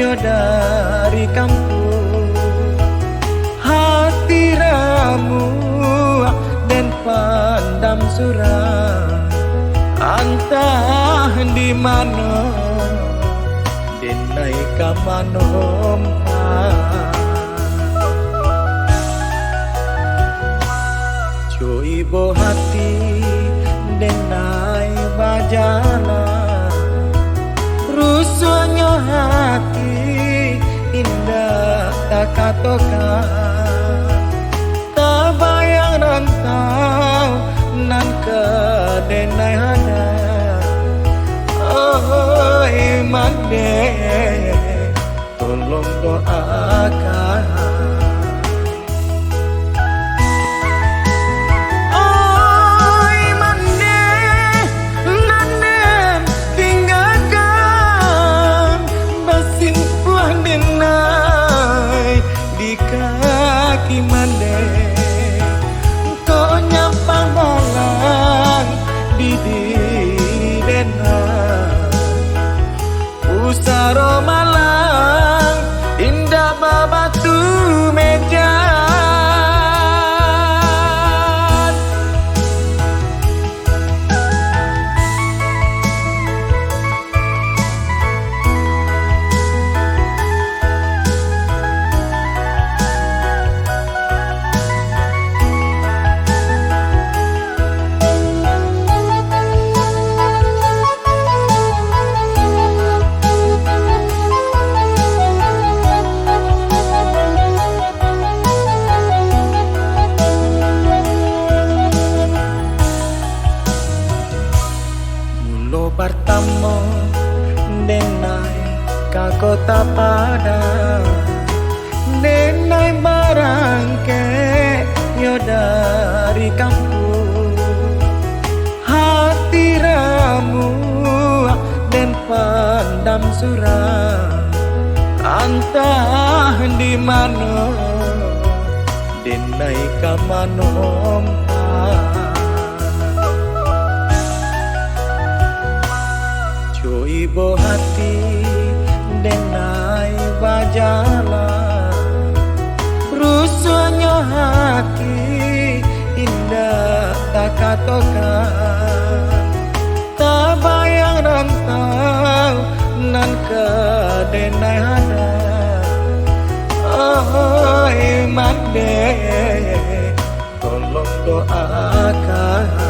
yo dari kampung. Hati ramu dan pandam surah, antah di mana denai kamanom. Ibu hati denai bajala, rusuhnya hati indah tak katokan. Tak bayang rantau nan ke denai hana. Oh iman deh, tolong doakan. Kaki mande kau nyampang balang di dena usaro malang indah babatu meja. Pertama denai ka kota Padang, denai barangke yo dari kampung. Hati ramu dan pandam surah, antah di mana denai kamanom. Ibu hati denai bajala, rusuhnya hati indah tak katokan. Tak bayang rantau nan ke denai hana. Oh iman deh, tolong doakan.